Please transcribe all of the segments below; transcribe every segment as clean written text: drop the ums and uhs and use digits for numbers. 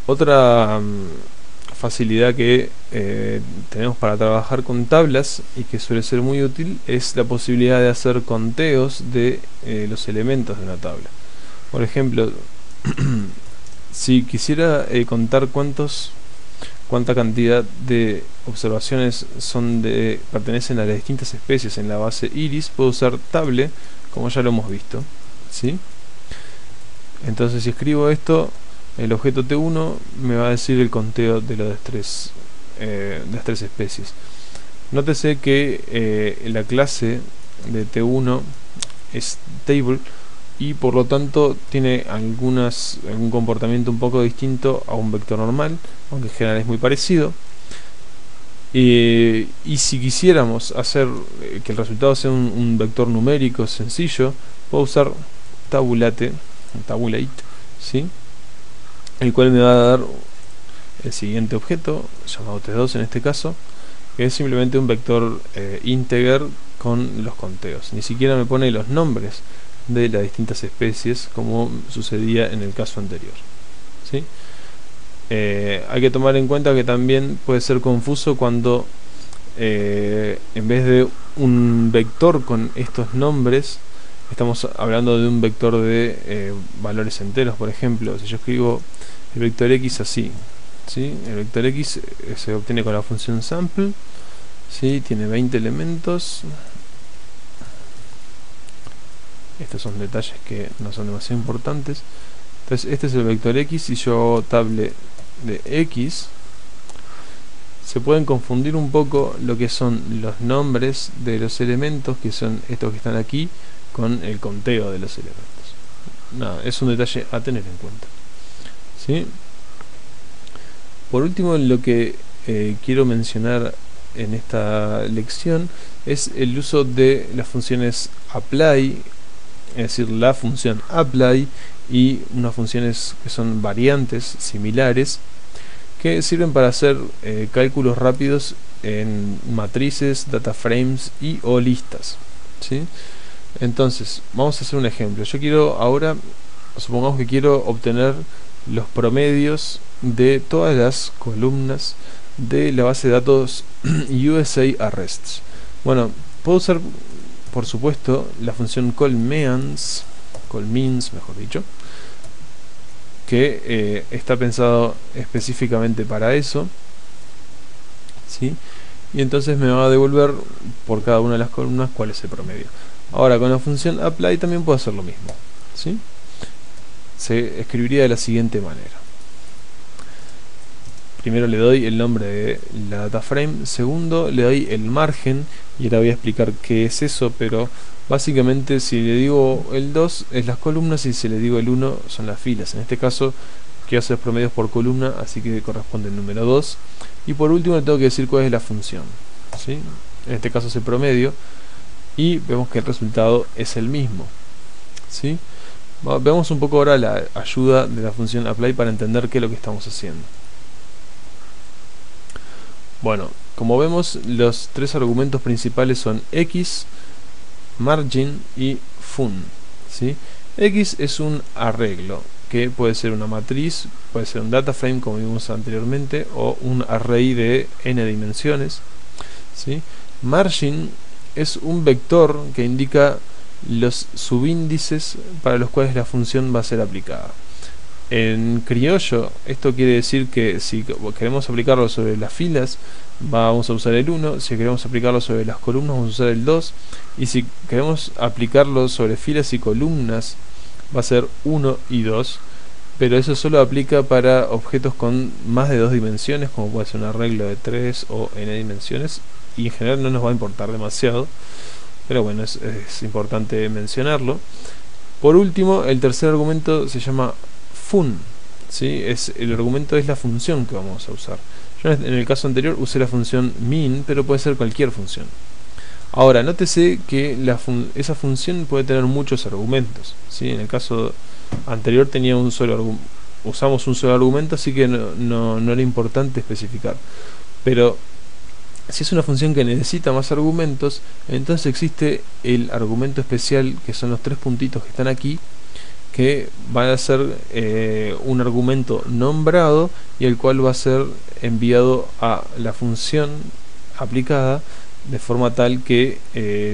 Otra facilidad que tenemos para trabajar con tablas y que suele ser muy útil es la posibilidad de hacer conteos de los elementos de una tabla. Por ejemplo, si quisiera contar cuánta cantidad de observaciones pertenecen a las distintas especies en la base iris, puedo usar table, como ya lo hemos visto, ¿sí? Entonces, si escribo esto, el objeto T1 me va a decir el conteo de las tres especies. Nótese que la clase de T1 es table y por lo tanto tiene algún comportamiento un poco distinto a un vector normal, aunque en general es muy parecido. Y si quisiéramos hacer que el resultado sea un vector numérico sencillo, puedo usar tabulate, ¿sí? El cual me va a dar el siguiente objeto, llamado T2 en este caso, que es simplemente un vector integer con los conteos. Ni siquiera me pone los nombres de las distintas especies como sucedía en el caso anterior, ¿sí? Hay que tomar en cuenta que también puede ser confuso cuando en vez de un vector con estos nombres estamos hablando de un vector de valores enteros. Por ejemplo, si yo escribo el vector x así, ¿sí? El vector x se obtiene con la función sample, ¿sí? Tiene 20 elementos. Estos son detalles que no son demasiado importantes. Entonces este es el vector x y yo hago table de x. Se pueden confundir un poco lo que son los nombres de los elementos, que son estos que están aquí, con el conteo de los elementos. Nada, es un detalle a tener en cuenta, ¿sí? Por último, lo que quiero mencionar en esta lección es el uso de las funciones apply, es decir, la función apply y unas funciones que son variantes similares que sirven para hacer cálculos rápidos en matrices, data frames y o listas, ¿sí? Entonces, vamos a hacer un ejemplo. Yo quiero ahora, supongamos que quiero obtener los promedios de todas las columnas de la base de datos USA Arrests. Bueno, puedo usar, por supuesto, la función callMeans, mejor dicho, que está pensado específicamente para eso, ¿sí? Y entonces me va a devolver por cada una de las columnas cuál es el promedio. Ahora, con la función apply también puedo hacer lo mismo, ¿sí? Se escribiría de la siguiente manera. Primero le doy el nombre de la data frame, segundo le doy el margen, y ahora voy a explicar qué es eso, pero básicamente si le digo el 2 es las columnas y si le digo el 1 son las filas. En este caso quiero hacer promedios por columna, así que corresponde el número 2. Y por último le tengo que decir cuál es la función, ¿sí? En este caso es el promedio, y vemos que el resultado es el mismo, ¿sí? Veamos un poco ahora la ayuda de la función apply para entender qué es lo que estamos haciendo. Bueno, como vemos, los tres argumentos principales son x, margin y fun, ¿sí? X es un arreglo que puede ser una matriz, puede ser un data frame como vimos anteriormente, o un array de n dimensiones, ¿sí? Margin es un vector que indica los subíndices para los cuales la función va a ser aplicada. En criollo, esto quiere decir que si queremos aplicarlo sobre las filas, vamos a usar el 1, si queremos aplicarlo sobre las columnas, vamos a usar el 2, y si queremos aplicarlo sobre filas y columnas, va a ser 1 y 2, pero eso solo aplica para objetos con más de 2 dimensiones, como puede ser un arreglo de 3 o n dimensiones, y en general no nos va a importar demasiado, pero bueno, es importante mencionarlo. Por último, el tercer argumento se llama fun, ¿sí? El argumento es la función que vamos a usar. Yo en el caso anterior usé la función min, pero puede ser cualquier función. Ahora, nótese que esa función puede tener muchos argumentos, ¿sí? En el caso anterior tenía usamos un solo argumento, así que no era importante especificar. Pero si es una función que necesita más argumentos, entonces existe el argumento especial, que son los tres puntitos que están aquí, que va a ser un argumento nombrado y el cual va a ser enviado a la función aplicada de forma tal que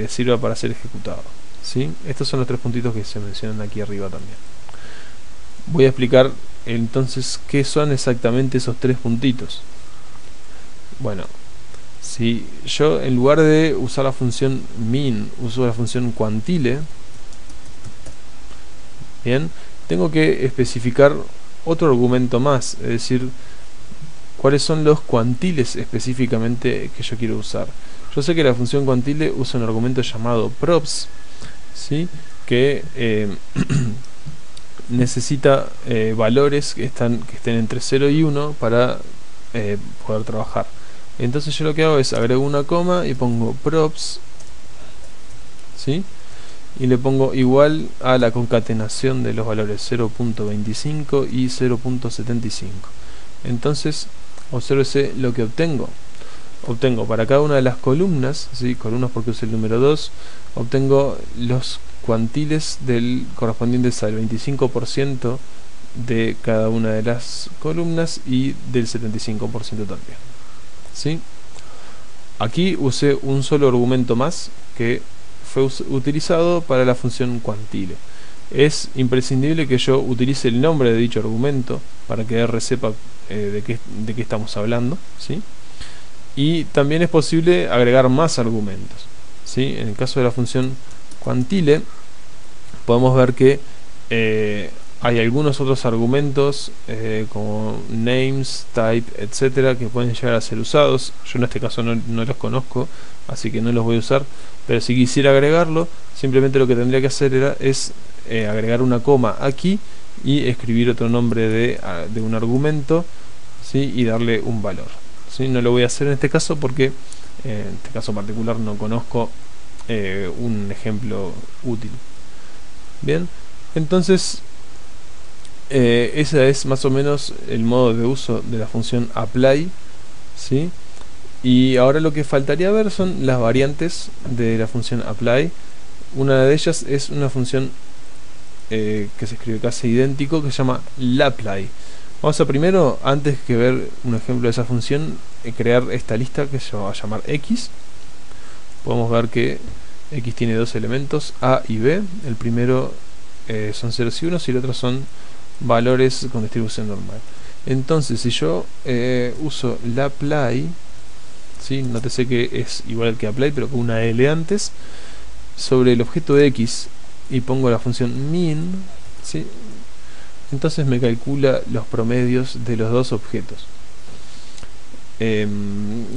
sirva para ser ejecutado, ¿sí? Estos son los tres puntitos que se mencionan aquí arriba también. Voy a explicar entonces qué son exactamente esos tres puntitos. Bueno, si yo en lugar de usar la función min uso la función quantile, bien, tengo que especificar otro argumento más, es decir, cuáles son los cuantiles específicamente que yo quiero usar. Yo sé que la función quantile usa un argumento llamado props, ¿sí? Que necesita valores que estén entre 0 y 1 para poder trabajar. Entonces yo lo que hago es agrego una coma y pongo props, ¿sí? Y le pongo igual a la concatenación de los valores 0.25 y 0.75. Entonces obsérvese lo que obtengo. Obtengo para cada una de las columnas, ¿sí? Columnas porque usé el número 2, obtengo los cuantiles del correspondientes al 25% de cada una de las columnas y del 75% también, ¿sí? Aquí usé un solo argumento más que fue utilizado para la función quantile. Es imprescindible que yo utilice el nombre de dicho argumento para que R sepa de qué estamos hablando, ¿sí? Y también es posible agregar más argumentos, ¿sí? En el caso de la función quantile podemos ver que hay algunos otros argumentos como names, type, etcétera, que pueden llegar a ser usados. Yo en este caso no los conozco, así que no los voy a usar, pero si quisiera agregarlo, simplemente lo que tendría que hacer es agregar una coma aquí y escribir otro nombre de un argumento, ¿sí? Y darle un valor, ¿sí? No lo voy a hacer en este caso porque en este caso particular no conozco un ejemplo útil. Bien, entonces ese es más o menos el modo de uso de la función apply, ¿sí? Y ahora lo que faltaría ver son las variantes de la función apply. Una de ellas es una función que se escribe casi idéntico, que se llama lapply. Vamos a primero, antes que ver un ejemplo de esa función, crear esta lista que se va a llamar x. Podemos ver que x tiene dos elementos, a y b. El primero son ceros y unos y el otro son valores con distribución normal. Entonces si yo uso lapply, ¿sí? Nótese que es igual que apply pero con una L antes, sobre el objeto x y pongo la función min, ¿sí? Entonces me calcula los promedios de los dos objetos.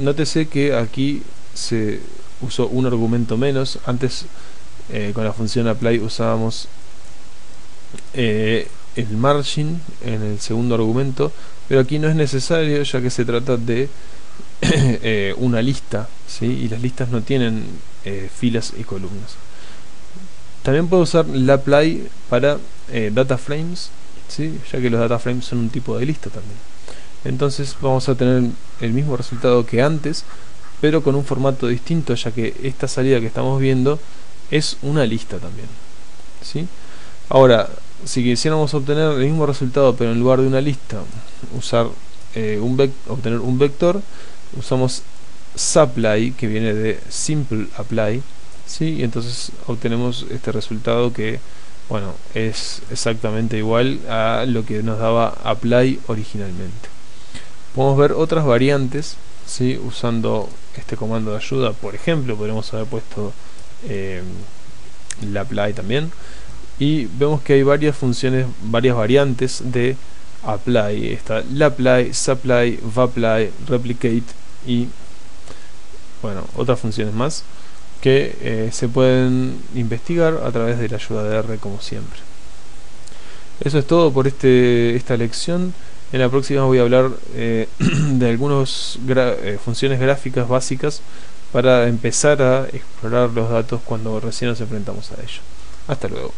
Nótese que aquí se usó un argumento menos. Antes con la función apply usábamos el margin en el segundo argumento, pero aquí no es necesario ya que se trata de una lista, ¿sí? Y las listas no tienen filas y columnas. También puedo usar lapply para data frames, ¿sí? Ya que los data frames son un tipo de lista también. Entonces vamos a tener el mismo resultado que antes, pero con un formato distinto, ya que esta salida que estamos viendo es una lista también, ¿sí? Ahora, si quisiéramos obtener el mismo resultado pero en lugar de una lista usar obtener un vector, usamos supply, que viene de simple apply, ¿sí? Y entonces obtenemos este resultado que, bueno, es exactamente igual a lo que nos daba apply originalmente. Podemos ver otras variantes, ¿sí? Usando este comando de ayuda. Por ejemplo, podríamos haber puesto lapply también, y vemos que hay varias funciones, varias variantes de apply. Está lapply, supply, vapply, replicate y, bueno, otras funciones más que se pueden investigar a través de la ayuda de R, como siempre. Eso es todo por esta lección. En la próxima voy a hablar de algunas funciones gráficas básicas para empezar a explorar los datos cuando recién nos enfrentamos a ellos. Hasta luego.